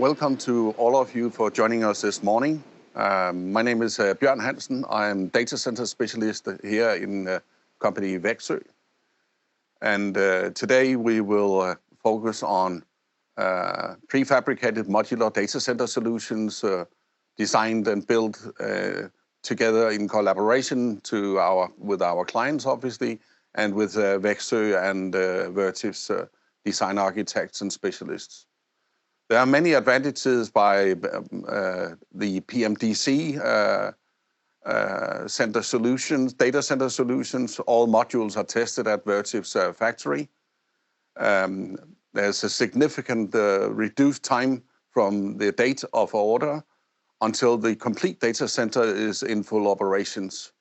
welcome to all of you for joining us this morning. My name is Bjørn Hansen. I am data center specialist here in company Wexøe. And today we will focus on prefabricated modular data center solutions designed and built together in collaboration with our clients, obviously, and with Wexøe and Vertiv's design architects and specialists. There are many advantages by the PMDC center solutions, data center solutions. All modules are tested at Vertiv's factory. There's a significant reduced time from the date of order until the complete data center is in full operations.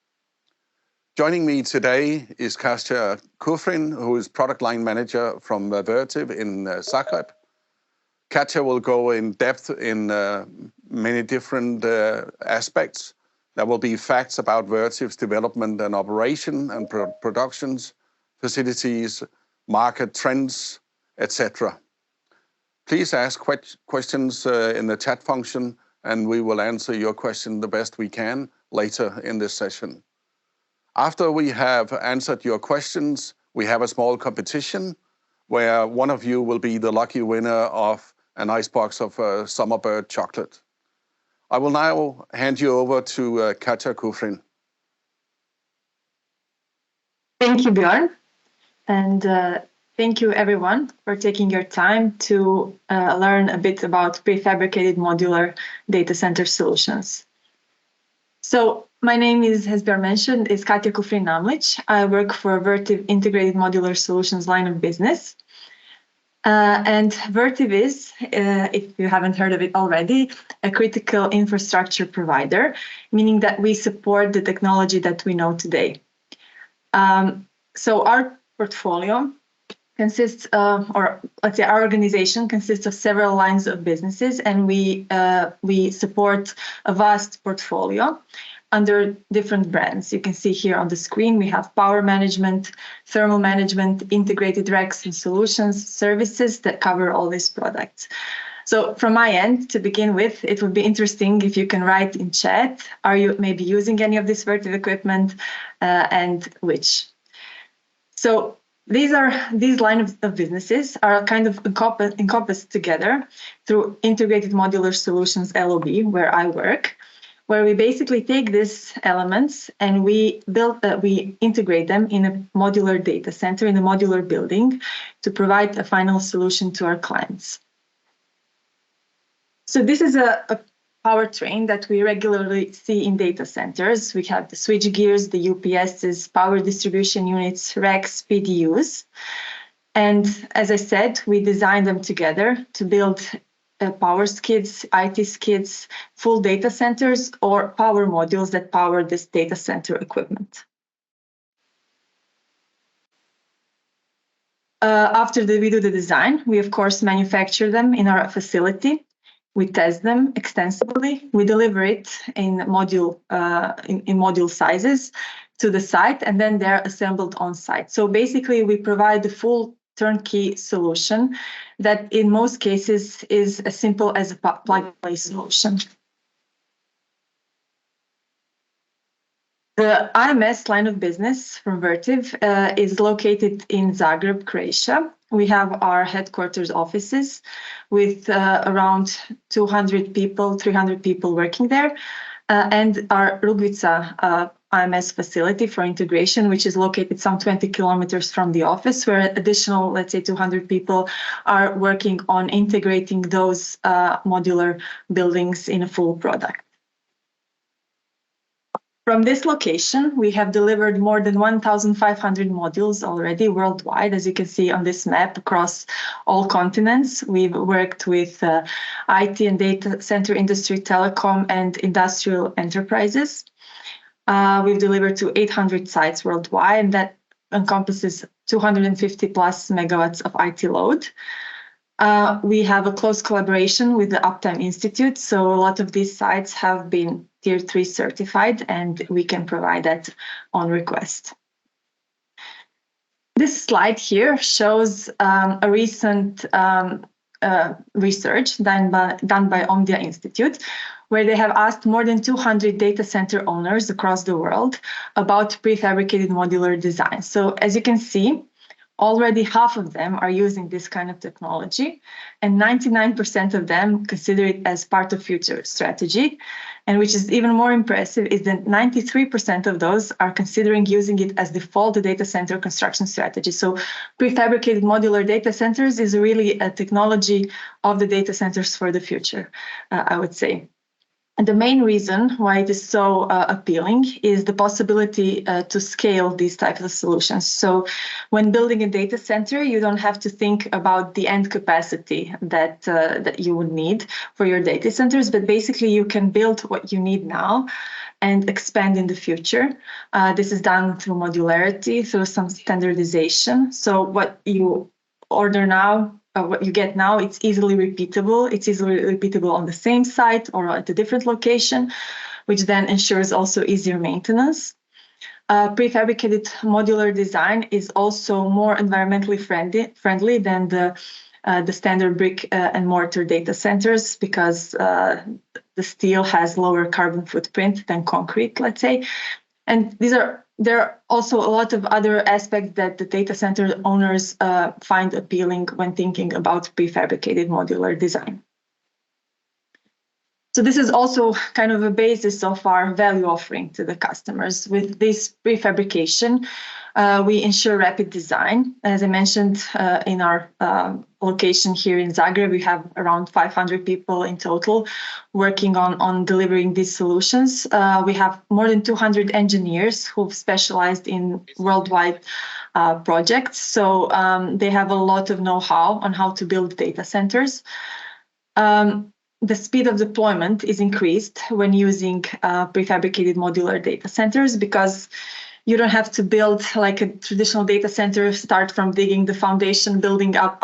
Joining me today is Katja Kufrin, who is product line manager from Vertiv in Zagreb. Katja will go in depth in many different aspects. There will be facts about Vertiv's development and operation and productions, facilities, market trends, etc. Please ask questions in the chat function, and we will answer your question the best we can later in this session. After we have answered your questions, we have a small competition where one of you will be the lucky winner of a nice box of Summerbird chocolate. I will now hand you over to Katja Kufrin. Thank you, Bjørn. And thank you, everyone, for taking your time to learn a bit about prefabricated modular data center solutions. So my name is, as Bjørn mentioned, is Katja Kufrin Namlic. I work for Vertiv Integrated Modular Solutions line of business. And Vertiv is, if you haven't heard of it already, a critical infrastructure provider, meaning that we support the technology that we know today. So our portfolio consists of, or let's say our organization consists of several lines of businesses, and we support a vast portfolio under different brands. You can see here on the screen, we have power management, thermal management, integrated racks and solutions, services that cover all these products. So from my end, to begin with, it would be interesting if you can write in chat, are you maybe using any of this Vertiv equipment and which? So these lines of businesses are kind of encompassed together through Integrated Modular Solutions LOB, where I work, where we basically take these elements and we integrate them in a modular data center, in a modular building, to provide a final solution to our clients. So this is a powertrain that we regularly see in data centers. We have the switch gears, the UPSs, power distribution units, racks, PDUs. And as I said, we design them together to build power skids, IT skids, full data centers, or power modules that power this data center equipment. After we do the design, we of course manufacture them in our facility. We test them extensively. We deliver it in module sizes to the site, and then they're assembled on site. So basically, we provide the full turnkey solution that in most cases is as simple as a plug-and-play solution. The IMS line of business from Vertiv is located in Zagreb, Croatia. We have our headquarters offices with around 200 people, 300 people working there, and our Rugvica IMS facility for integration, which is located some 20 kilometers from the office, where additional, let's say, 200 people are working on integrating those modular buildings in a full product. From this location, we have delivered more than 1,500 modules already worldwide, as you can see on this map, across all continents. We've worked with IT and data center industry, telecom, and industrial enterprises. We've delivered to 800 sites worldwide, and that encompasses 250 plus megawatts of IT load. We have a close collaboration with the Uptime Institute, so a lot of these sites have been Tier 3 certified, and we can provide that on request. This slide here shows a recent research done by Omdia Institute, where they have asked more than 200 data center owners across the world about prefabricated modular design. So as you can see, already half of them are using this kind of technology, and 99% of them consider it as part of future strategy. And which is even more impressive is that 93% of those are considering using it as default data center construction strategy. So prefabricated modular data centers is really a technology of the data centers for the future, I would say. And the main reason why it is so appealing is the possibility to scale these types of solutions. So when building a data center, you don't have to think about the end capacity that you would need for your data centers, but basically you can build what you need now and expand in the future. This is done through modularity, through some standardization. So what you order now, what you get now, it's easily repeatable. It's easily repeatable on the same site or at a different location, which then ensures also easier maintenance. Prefabricated modular design is also more environmentally friendly than the standard brick and mortar data centers, because the steel has lower carbon footprint than concrete, let's say. And there are also a lot of other aspects that the data center owners find appealing when thinking about prefabricated modular design. So this is also kind of a basis of our value offering to the customers. With this prefabrication, we ensure rapid design. As I mentioned, in our location here in Zagreb, we have around 500 people in total working on delivering these solutions. We have more than 200 engineers who've specialized in worldwide projects. So they have a lot of know-how on how to build data centers. The speed of deployment is increased when using prefabricated modular data centers, because you don't have to build like a traditional data center, start from digging the foundation, building up,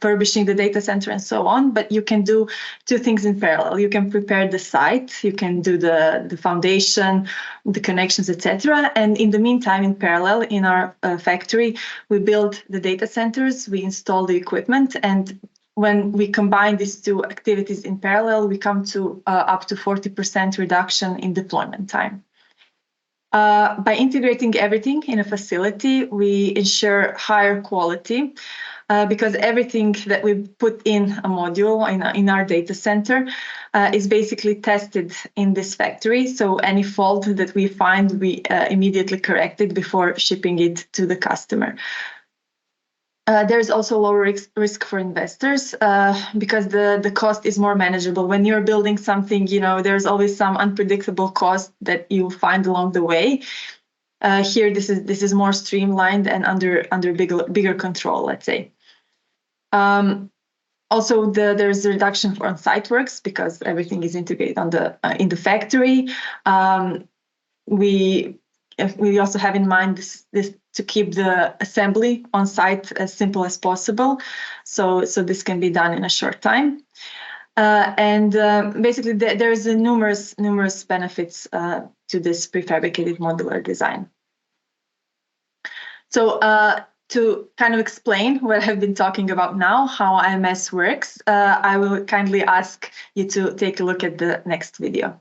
furbishing the data center and so on. But you can do two things in parallel. You can prepare the site, you can do the foundation, the connections, etc. And in the meantime, in parallel, in our factory, we build the data centers, we install the equipment, and when we combine these two activities in parallel, we come to up to 40% reduction in deployment time. By integrating everything in a facility, we ensure higher quality because everything that we put in a module in our data center is basically tested in this factory. So any fault that we find, we immediately correct it before shipping it to the customer. There's also lower risk for investors because the cost is more manageable. When you're building something, there's always some unpredictable cost that you find along the way. Here, this is more streamlined and under bigger control, let's say. Also, there's a reduction for on-site works because everything is integrated in the factory. We also have in mind this to keep the assembly on site as simple as possible. So this can be done in a short time. Basically, there's numerous benefits to this prefabricated modular design. So to kind of explain what I've been talking about now, how IMS works, I will kindly ask you to take a look at the next video.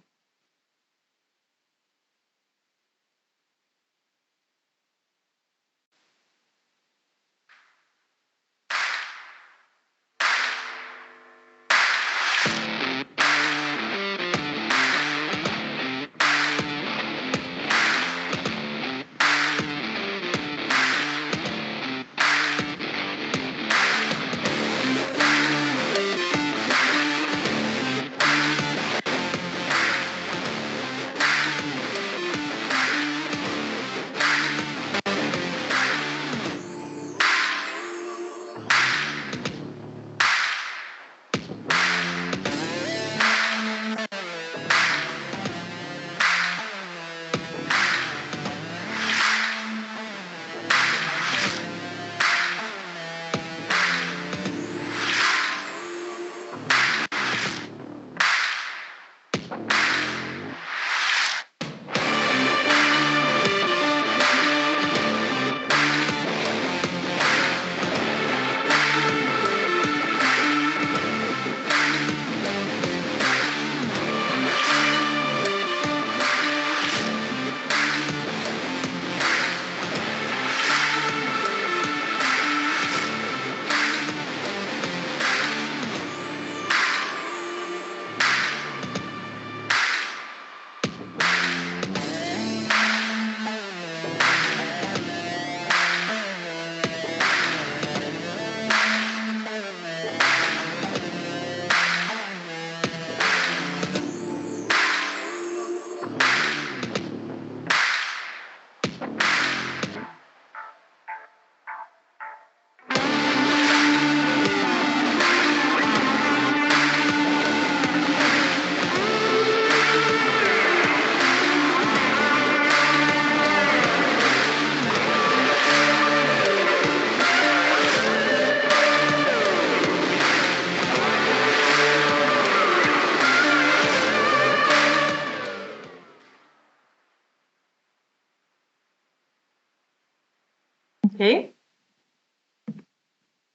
Okay.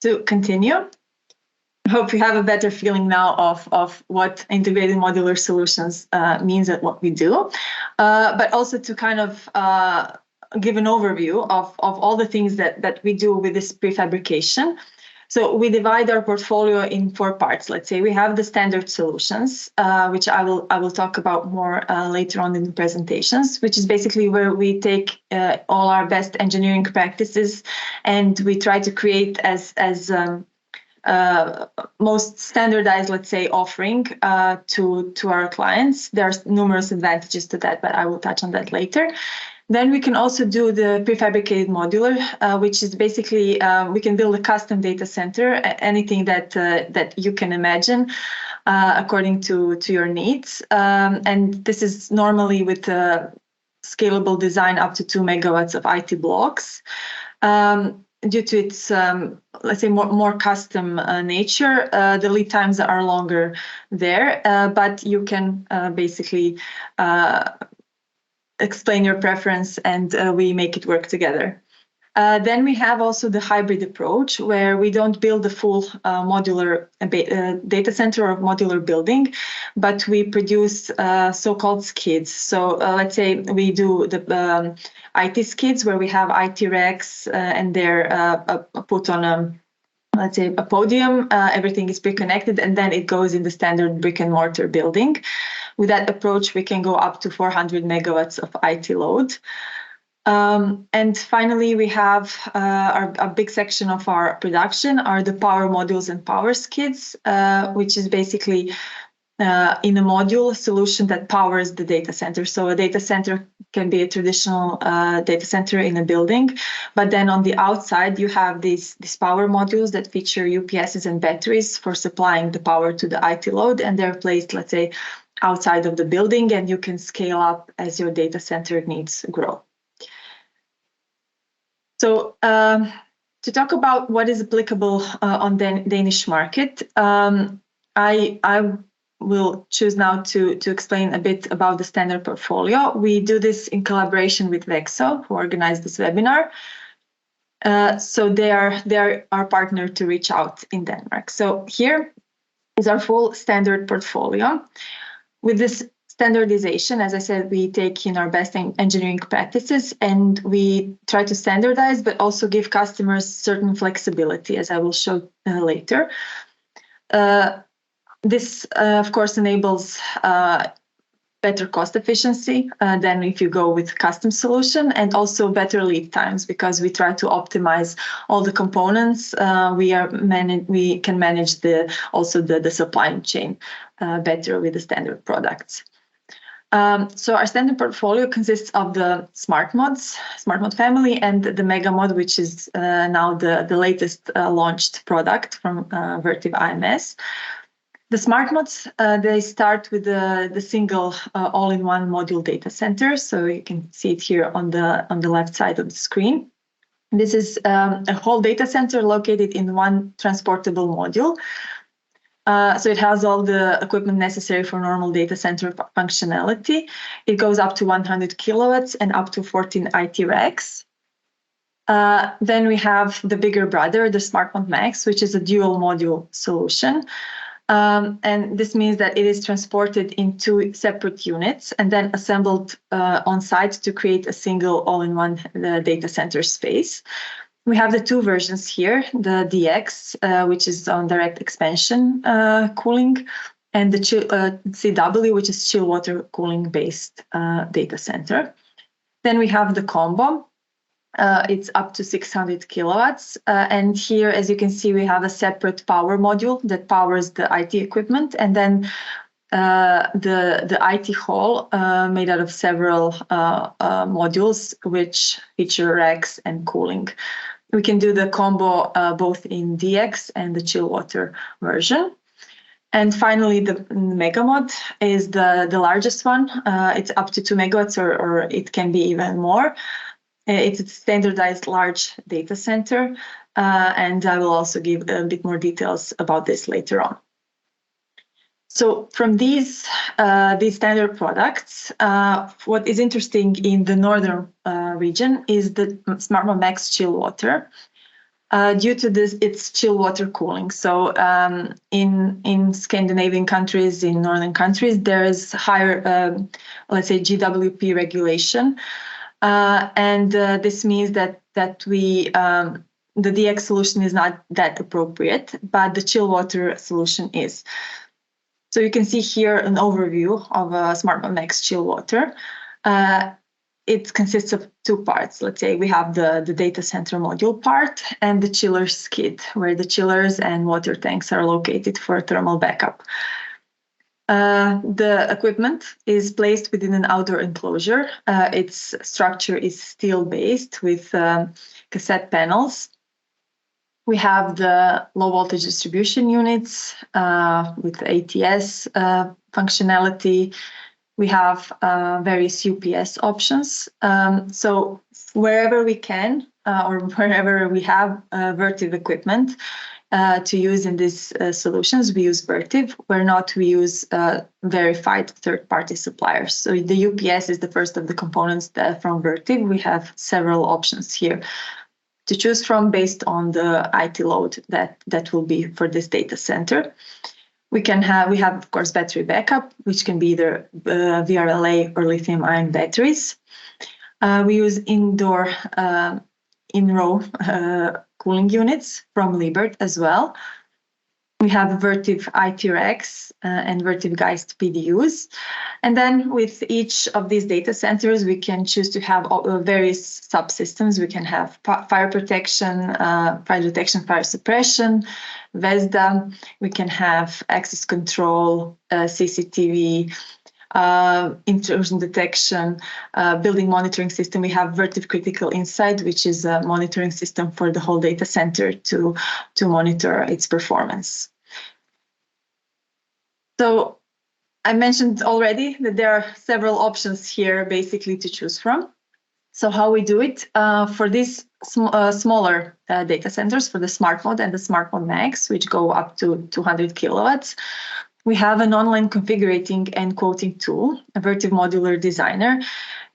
To continue, I hope you have a better feeling now of what integrated modular solutions means and what we do, but also to kind of give an overview of all the things that we do with this prefabrication. So we divide our portfolio in 4 parts. Let's say we have the standard solutions, which I will talk about more later on in the presentations, which is basically where we take all our best engineering practices and we try to create as most standardized, let's say, offering to our clients. There's numerous advantages to that, but I will touch on that later. Then we can also do the prefabricated modular, which is basically we can build a custom data center, anything that you can imagine according to your needs. And this is normally with scalable design up to 2 megawatts of IT blocks. Due to its, let's say, more custom nature, the lead times are longer there, but you can basically explain your preference and we make it work together. Then we have also the hybrid approach where we don't build a full modular data center or modular building, but we produce so-called skids. So let's say we do the IT skids where we have IT racks and they're put on let's say a podium, everything is pre-connected, and then it goes in the standard brick and mortar building. With that approach, we can go up to 400 megawatts of IT load. And finally, we have a big section of our production are the power modules and power skids, which is basically in a module solution that powers the data center. So a data center can be a traditional data center in a building, but then on the outside you have these power modules that feature UPSs and batteries for supplying the power to the IT load, and they're placed, let's say, outside of the building, and you can scale up as your data center needs grow. So to talk about what is applicable on the Danish market, I will choose now to explain a bit about the standard portfolio. We do this in collaboration with Wexøe, who organized this webinar. So they are our partner to reach out in Denmark. So here is our full standard portfolio. With this standardization, as I said, we take in our best engineering practices and we try to standardize, but also give customers certain flexibility, as I will show later. This, of course, enables better cost efficiency than if you go with custom solution, and also better lead times because we try to optimize all the components. We can manage the supply chain better with the standard products. So our standard portfolio consists of the SmartMod family, and the MegaMod, which is now the latest launched product from Vertiv IMS. The SmartMods, they start with the single all-in-one module data center. So you can see it here on the left side of the screen. This is a whole data center located in one transportable module. So it has all the equipment necessary for normal data center functionality. It goes up to 100 kilowatts and up to 14 IT racks. Then we have the bigger brother, the SmartMod Max, which is a dual module solution. And this means that it is transported in 2 separate units and then assembled on site to create a single all-in-one data center space. We have the 2 versions here, the DX, which is on direct expansion cooling, and the CW, which is chill water cooling based data center. Then we have the combo. It's up to 600 kilowatts. And here, as you can see, we have a separate power module that powers the IT equipment. And then the IT hall made out of several modules, which feature racks and cooling. We can do the combo both in DX and the chill water version. And finally, the MegaMod is the largest one. It's up to 2 megawatts, or it can be even more. It's a standardized large data center, and I will also give a bit more details about this later on. So from these standard products, what is interesting in the northern region is the SmartMod Max chill water. Due to this, it's chill water cooling. So in Scandinavian countries, in northern countries, there is higher, let's say, GWP regulation, and this means that the DX solution is not that appropriate, but the chill water solution is. So you can see here an overview of SmartMod Max chill water. It consists of two parts. Let's say we have the data center module part and the chiller skid, where the chillers and water tanks are located for thermal backup. The equipment is placed within an outdoor enclosure. Its structure is steel-based with cassette panels. We have the low voltage distribution units with ATS functionality. We have various UPS options. So wherever we can or wherever we have Vertiv equipment to use in these solutions, we use Vertiv. Where not, we use verified third-party suppliers. So the UPS is the first of the components from Vertiv. We have several options here to choose from based on the IT load that will be for this data center. We have, of course, battery backup, which can be either VRLA or lithium-ion batteries. We use in-row cooling units from Liebert as well. We have Vertiv IT racks and Vertiv Geist PDUs. And then with each of these data centers, we can choose to have various subsystems. We can have fire protection, fire detection, fire suppression, VESDA. We can have access control, CCTV, intrusion detection, building monitoring system. We have Vertiv Critical Insight, which is a monitoring system for the whole data center to monitor its performance. So I mentioned already that there are several options here basically to choose from. So how we do it for these smaller data centers, for the SmartMod and the SmartMod Max, which go up to 200 kilowatts, we have an online configuring and quoting tool, a Vertiv Modular Designer,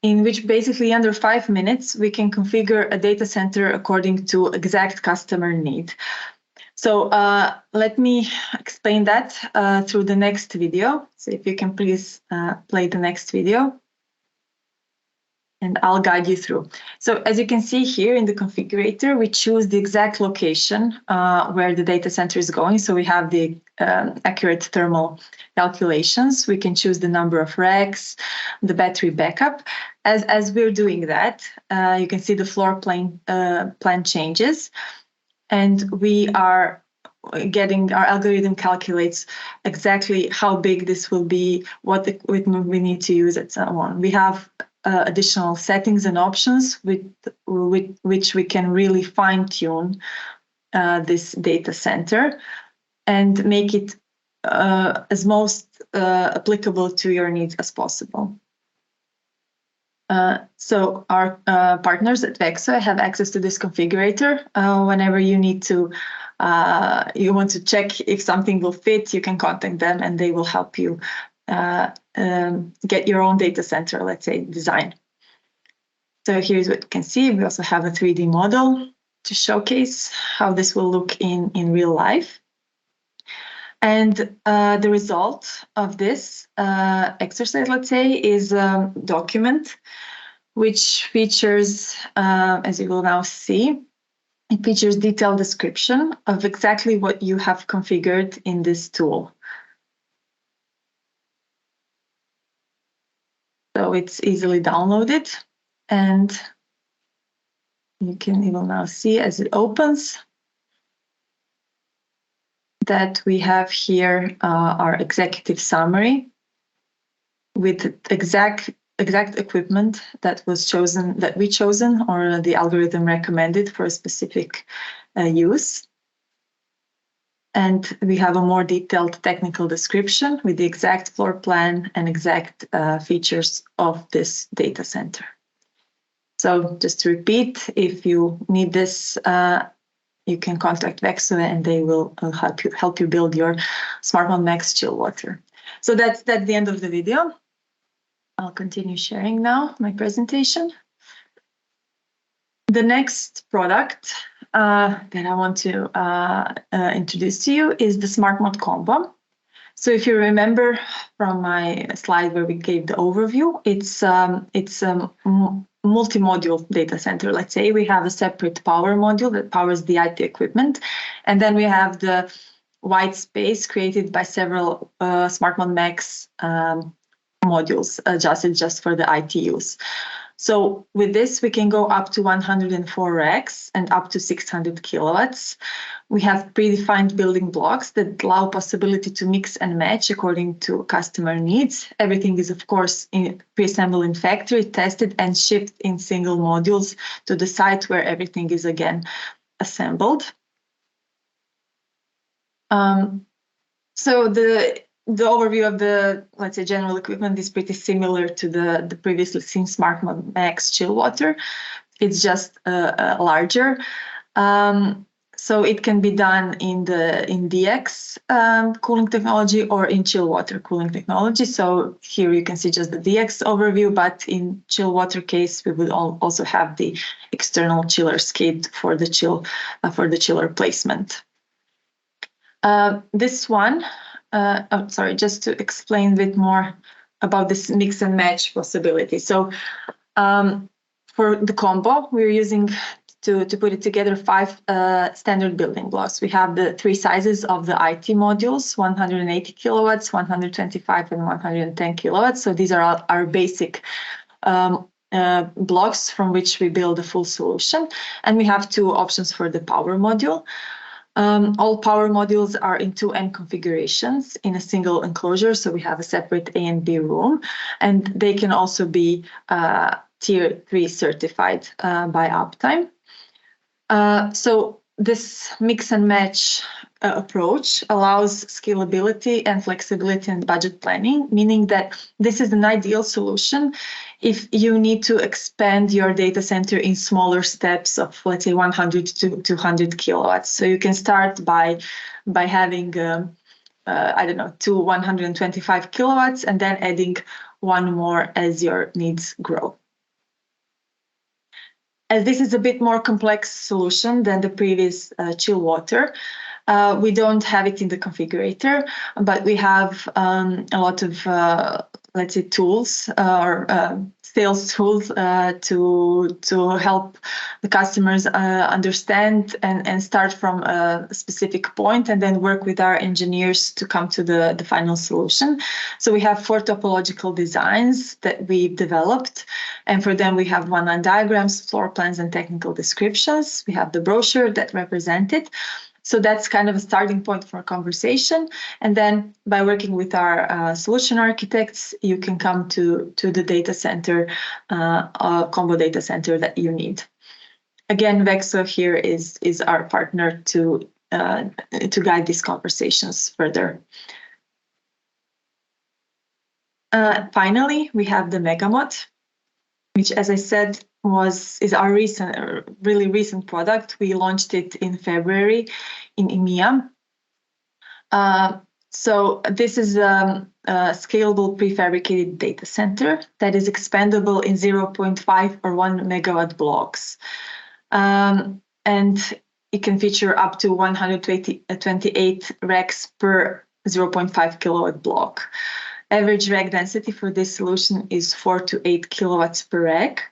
in which basically under 5 minutes, we can configure a data center according to exact customer need. So let me explain that through the next video. So if you can please play the next video, and I'll guide you through. So as you can see here in the configurator, we choose the exact location where the data center is going. So we have the accurate thermal calculations. We can choose the number of racks, the battery backup. As we're doing that, you can see the floor plan changes. And we are getting, our algorithm calculates exactly how big this will be, what equipment we need to use, and so on. We have additional settings and options with which we can really fine-tune this data center and make it as most applicable to your needs as possible. So our partners at Wexøe have access to this configurator. Whenever you need to, you want to check if something will fit, you can contact them and they will help you get your own data center, let's say, design. So here's what you can see. We also have a 3D model to showcase how this will look in real life. And the result of this exercise, let's say, is a document which features, as you will now see, it features detailed description of exactly what you have configured in this tool. So it's easily downloaded, and you will now see as it opens that we have here our executive summary with exact equipment that was chosen, that we chosen, or the algorithm recommended for a specific use. And we have a more detailed technical description with the exact floor plan and exact features of this data center. So just to repeat, if you need this, you can contact Wexøe and they will help you build your SmartMod Max chill water. So that's the end of the video. I'll continue sharing now my presentation. The next product that I want to introduce to you is the SmartMod combo. So if you remember from my slide where we gave the overview, it's a multi-module data center. Let's say we have a separate power module that powers the IT equipment, and then we have the white space created by several SmartMod Max modules adjusted just for the IT use. So with this, we can go up to 104 racks and up to 600 kilowatts. We have predefined building blocks that allow possibility to mix and match according to customer needs. Everything is, of course, pre-assembled in factory, tested and shipped in single modules to the site where everything is again assembled. So the overview of the, let's say, general equipment is pretty similar to the previously seen SmartMod Max chill water. It's just larger. So it can be done in DX cooling technology or in chill water cooling technology. So here you can see just the DX overview, but in chill water case, we would also have the external chiller skid for the chiller placement. This one. Just to explain a bit more about this mix and match possibility. So for the combo, we're using to put it together 5 standard building blocks. We have the 3 sizes of the IT modules, 180 kilowatts, 125 and 110 kilowatts. So these are our basic blocks from which we build a full solution. And we have 2 options for the power module. All power modules are in 2N configurations in a single enclosure, so we have a separate A and B room, and they can also be Tier 3 certified by Uptime. So this mix and match approach allows scalability and flexibility and budget planning, meaning that this is an ideal solution if you need to expand your data center in smaller steps of, let's say, 100 to 200 kilowatts. So you can start by having, 2 125 kilowatts and then adding 1 more as your needs grow. As this is a bit more complex solution than the previous chill water, we don't have it in the configurator, but we have a lot of, let's say, tools or sales tools to help the customers understand and start from a specific point and then work with our engineers to come to the final solution. So we have 4 topological designs that we've developed, and for them we have one-line diagrams, floor plans, and technical descriptions. We have the brochure that represent it. So that's kind of a starting point for a conversation. And then by working with our solution architects, you can come to the data center, combo data center that you need. Again, Wexøe here is our partner to guide these conversations further. Finally, we have the MegaMod, which, as I said, is our really recent product. We launched it in February in EMEA. So this is a scalable prefabricated data center that is expandable in 0.5 or 1 megawatt blocks. And it can feature up to 128 racks per 0.5 kilowatt block. Average rack density for this solution is 4 to 8 kilowatts per rack.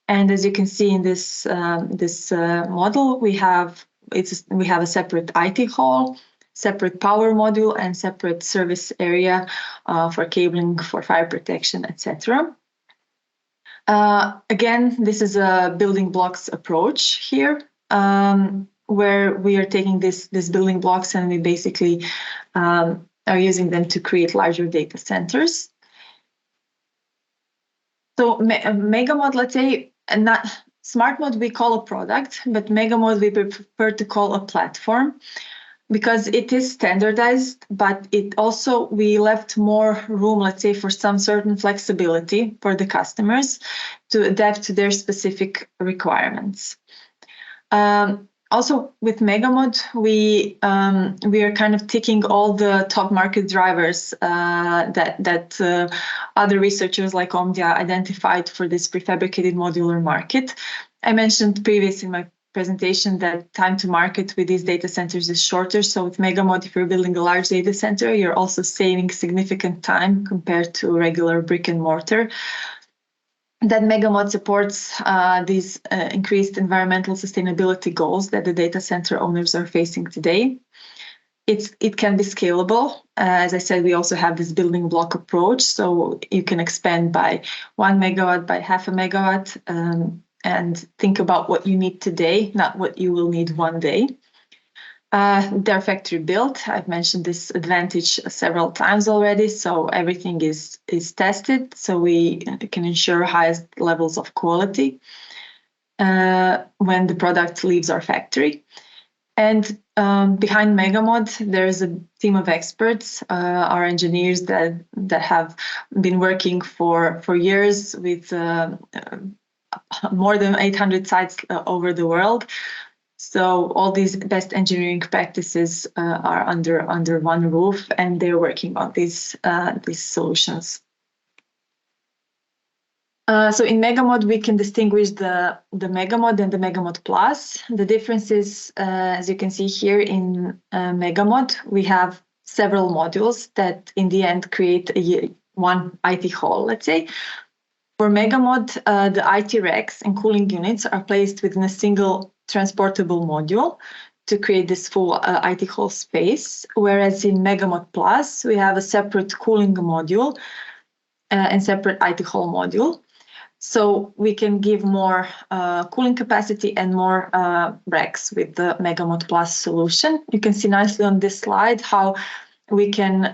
And as you can see in this model, we have a separate IT hall, separate power module, and separate service area for cabling, for fire protection, etc. Again, this is a building blocks approach here, where we are taking these building blocks and we basically are using them to create larger data centers. So MegaMod, let's say, and not SmartMod we call a product, but MegaMod we prefer to call a platform because it is standardized, but it also, we left more room, let's say, for some certain flexibility for the customers to adapt to their specific requirements. Also with MegaMod, we are kind of ticking all the top market drivers that other researchers like Omdia identified for this prefabricated modular market. I mentioned previously in my presentation that time to market with these data centers is shorter. So with MegaMod, if you're building a large data center, you're also saving significant time compared to regular brick and mortar. That MegaMod supports these increased environmental sustainability goals that the data center owners are facing today. It can be scalable. As I said, we also have this building block approach, so you can expand by 1 megawatt, by half a megawatt, and think about what you need today, not what you will need one day. They're factory built. I've mentioned this advantage several times already. So everything is tested, so we can ensure highest levels of quality when the product leaves our factory. And behind MegaMod, there's a team of experts, our engineers that have been working for years with more than 800 sites over the world. So all these best engineering practices are under one roof, and they're working on these solutions. So in MegaMod, we can distinguish the MegaMod and the MegaMod Plus. The difference is, as you can see here in MegaMod, we have several modules that in the end create one IT hall, let's say. For MegaMod, the IT racks and cooling units are placed within a single transportable module to create this full IT hall space, whereas in MegaMod Plus, we have a separate cooling module and separate IT hall module. So we can give more cooling capacity and more racks with the MegaMod Plus solution. You can see nicely on this slide how we can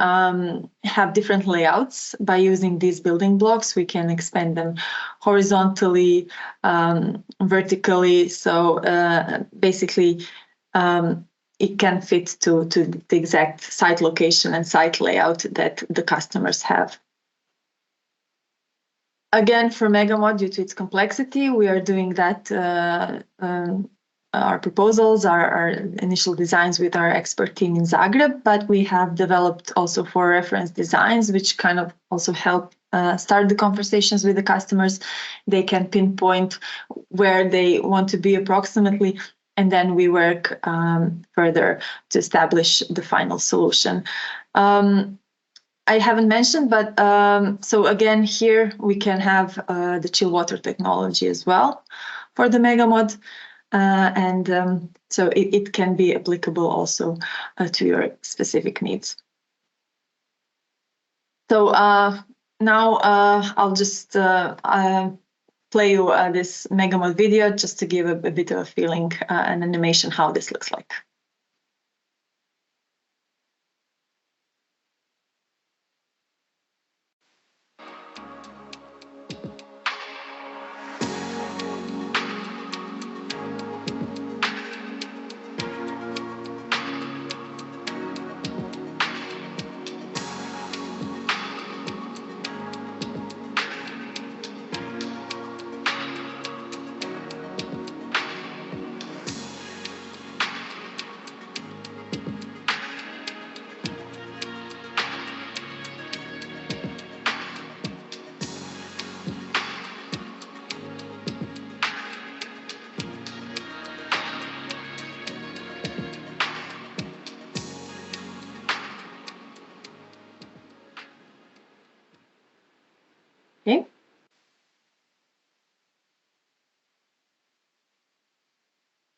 have different layouts by using these building blocks. We can expand them horizontally, vertically. So basically, it can fit to the exact site location and site layout that the customers have. Again, for MegaMod, due to its complexity, we are doing that. Our proposals, our initial designs with our expert team in Zagreb, but we have developed also 4 reference designs, which kind of also help start the conversations with the customers. They can pinpoint where they want to be approximately, and then we work further to establish the final solution. I haven't mentioned, but so again, here we can have the chill water technology as well for the MegaMod. So it can be applicable also to your specific needs. So now I'll just play you this MegaMod video just to give a bit of a feeling and animation how this looks like. Okay.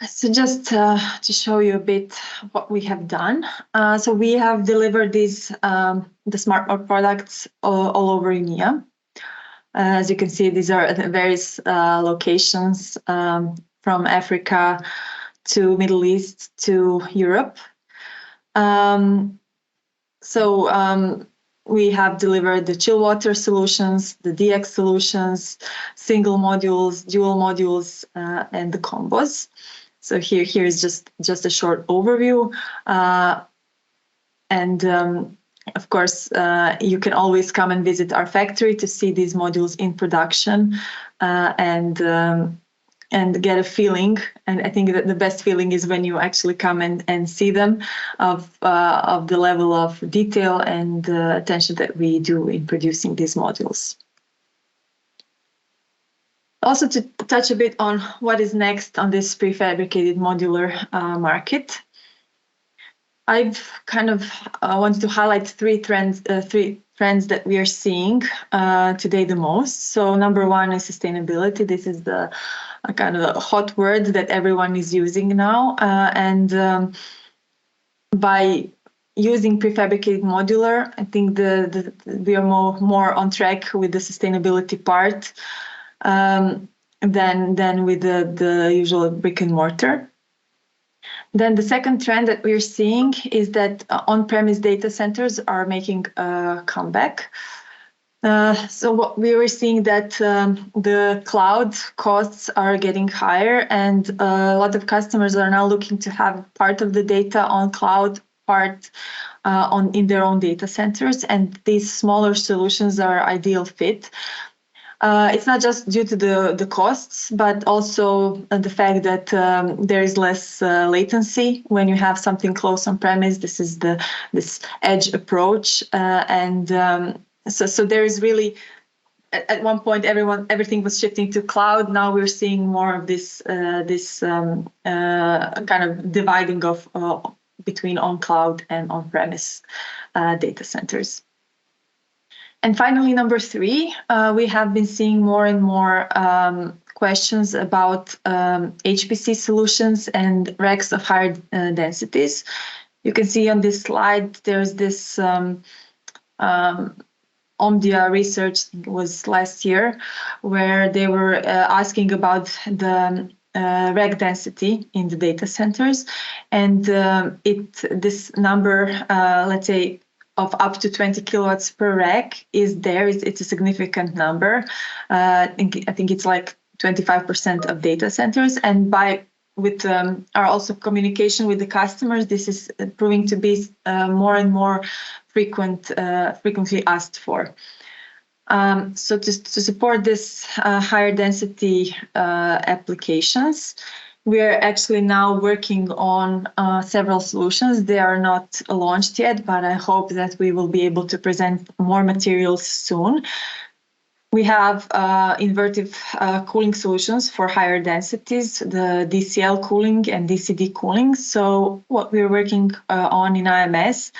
So just to show you a bit what we have done. So we have delivered these the SmartMod products all over EMEA. As you can see, these are at various locations from Africa to Middle East to Europe. We have delivered the chill water solutions, the DX solutions, single modules, dual modules, and the combos. So here is just a short overview. Of course, you can always come and visit our factory to see these modules in production and get a feeling. And I think that the best feeling is when you actually come and see them, of the level of detail and attention that we do in producing these modules. Also, to touch a bit on what is next on this prefabricated modular market, I've kind of wanted to highlight three trends that we are seeing today the most. So number one is sustainability. This is the kind of a hot word that everyone is using now. By using prefabricated modular, I think we are more on track with the sustainability part than with the usual brick and mortar. Then the second trend that we're seeing is that on-premise data centers are making a comeback. So what we were seeing that the cloud costs are getting higher, and a lot of customers are now looking to have part of the data on cloud, part in their own data centers, and these smaller solutions are ideal fit. It's not just due to the costs, but also the fact that there is less latency when you have something close on premise. This is this edge approach, so there is really, at one point everything was shifting to cloud. Now we're seeing more of this kind of dividing of between on cloud and on premise data centers. And finally, number three, we have been seeing more and more questions about HPC solutions and racks of higher densities. You can see on this slide, there's this Omdia research, was last year, where they were asking about the rack density in the data centers. And this number, let's say, of up to 20 kilowatts per rack is there. It's a significant number. I think it's like 25% of data centers. And with our also communication with the customers, this is proving to be more and more frequently asked for. So to support this higher density applications, we are actually now working on several solutions. They are not launched yet, but I hope that we will be able to present more materials soon. We have invertive cooling solutions for higher densities, the DCL cooling and DCD cooling. So what we're working on in IMS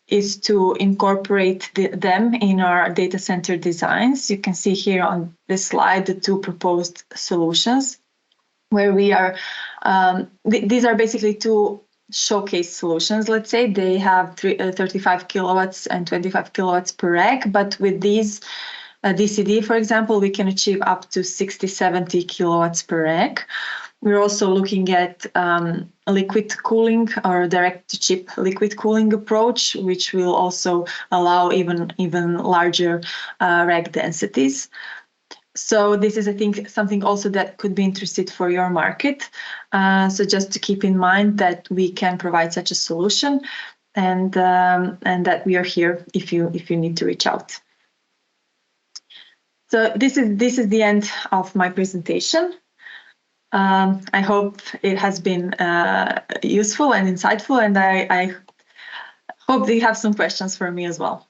is to incorporate them in our data center designs. You can see here on this slide the two proposed solutions, where we are, these are basically two showcase solutions, let's say. They have 35 kilowatts and 25 kilowatts per rack, but with these DCD, for example, we can achieve up to 60, 70 kilowatts per rack. We're also looking at liquid cooling or direct-to-chip liquid cooling approach, which will also allow even larger rack densities. So this is, I think, something also that could be interesting for your market. So just to keep in mind that we can provide such a solution, and that we are here if you need to reach out. So this is the end of my presentation. I hope it has been useful and insightful, and I hope that you have some questions for me as well.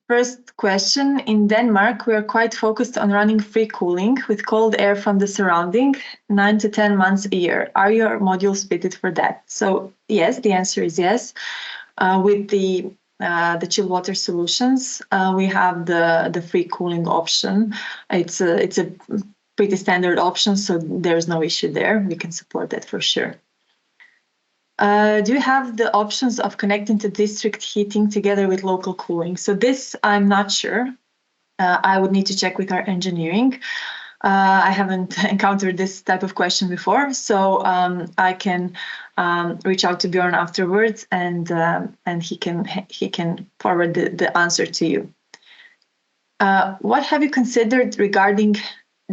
First question, in Denmark, we are quite focused on running free cooling with cold air from the surrounding 9 to 10 months a year. Are your modules fitted for that? So yes, the answer is yes. With the chill water solutions, we have the free cooling option. It's a pretty standard option, so there's no issue there. We can support that for sure. Do you have the options of connecting to district heating together with local cooling? So this, I'm not sure. I would need to check with our engineering. I haven't encountered this type of question before, so I can reach out to Björn afterwards, and he can forward the answer to you. What have you considered regarding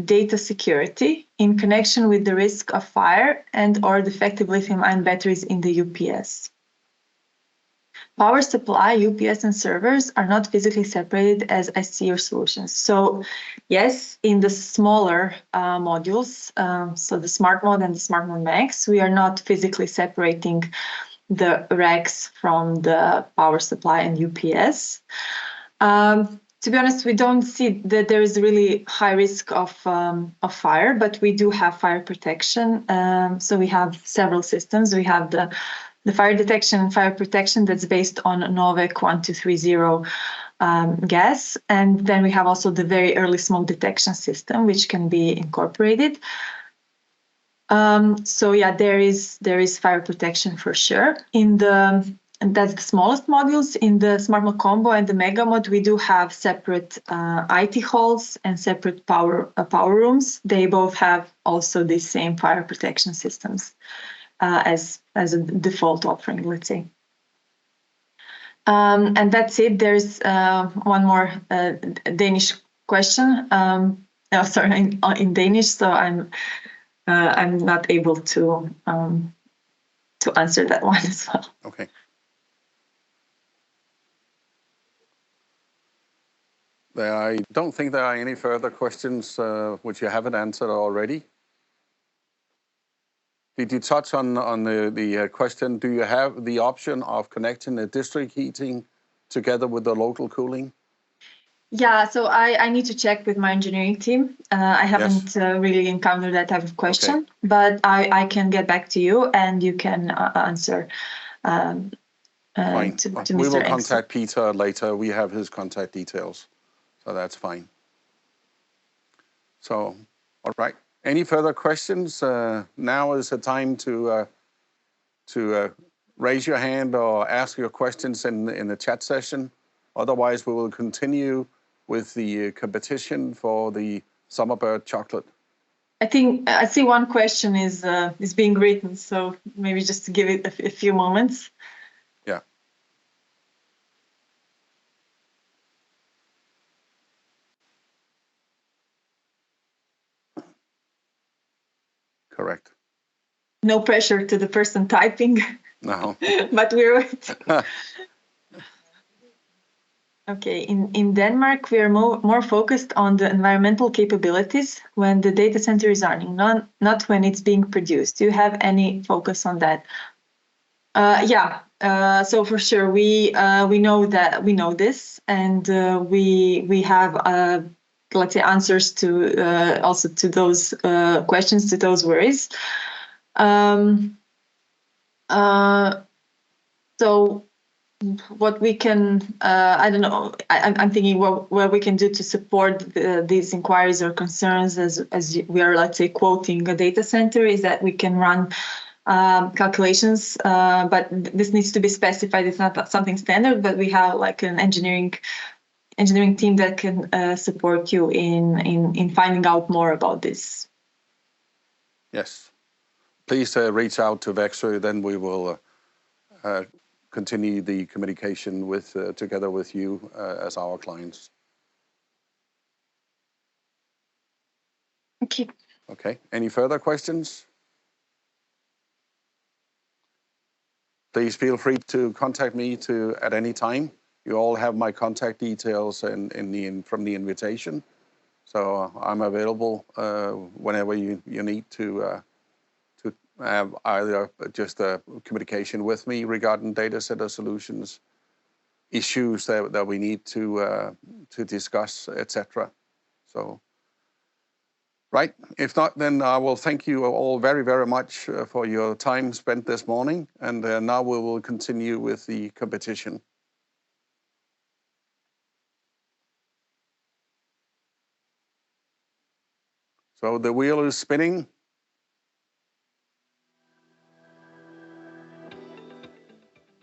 data security in connection with the risk of fire and or defective lithium-ion batteries in the UPS? power supply, UPS, and servers are not physically separated as IC solutions. So yes, in the smaller modules, so the SmartMod and the SmartMod Max, we are not physically separating the racks from the power supply and UPS. To be honest, we don't see that there is really high risk of fire, but we do have fire protection. So we have several systems. We have the fire detection and fire protection that's based on NOVEC 1230 gas. And then we have also the very early smoke detection system, which can be incorporated. So yeah, there is fire protection for sure. And that's the smallest modules. In the SmartMod Combo and the MegaMod, we do have separate IT halls and separate power rooms. They both have also the same fire protection systems as a default offering, let's say. And that's it. There's one more Danish question. Sorry, in Danish, so I'm not able to answer that one as well. Okay. I don't think there are any further questions which you haven't answered already. Did you touch on the question, do you have the option of connecting the district heating together with the local cooling? Yeah, so I need to check with my engineering team. I haven't really encountered that type of question, but I can get back to you and you can answer Fine. to We Mr. will Engel. contact Peter later. We have his contact details. So that's fine. So, all right. Any further questions? Now is the time to raise your hand or ask your questions in the chat session. Otherwise, we will continue with the competition for the Summerbird chocolate. I think I see one question is being written, so maybe just to give it a few moments. Yeah. Correct. No pressure to the person typing. No. But we're waiting. Okay, in Denmark, we are more focused on the environmental capabilities when the data center is running, not when it's being produced. Do you have any focus on that? Yeah, so for sure, we know this, and we have let's say answers to also to those questions, to those worries. So what we can, I don't know, I'm thinking what we can do to support these inquiries or concerns as we are, let's say, quoting a data center is that we can run calculations, but this needs to be specified. It's not something standard, but we have like an engineering team that can support you in finding out more about this. Yes. Please reach out to Wexøe, then we will continue the communication with together with you as our clients. Okay. Okay. Any further questions? Please feel free to contact me at any time. You all have my contact details from the invitation. So I'm available whenever you need to have either just a communication with me regarding data center solutions, issues that we need to discuss, etc. So, right. If not, then I will thank you all very, very much for your time spent this morning. And now we will continue with the competition. So the wheel is spinning.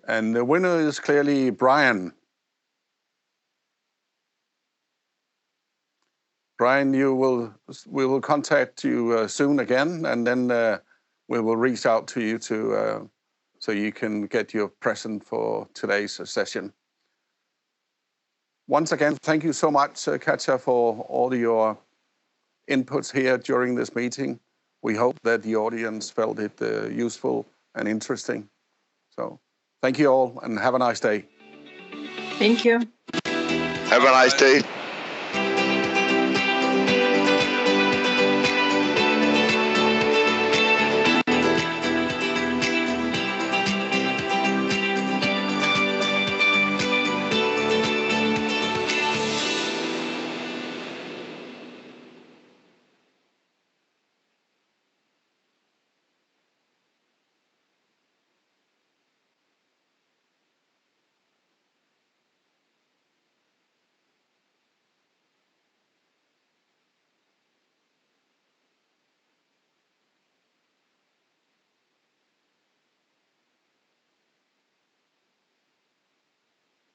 And the winner is clearly Brian. Brian, we will contact you soon again, and then we will reach out to you so you can get your present for today's session. Once again, thank you so much, Katja, for all your inputs here during this meeting. We hope that the audience felt it useful and interesting. So Thank you all and have a nice day. Thank you. Have a nice day.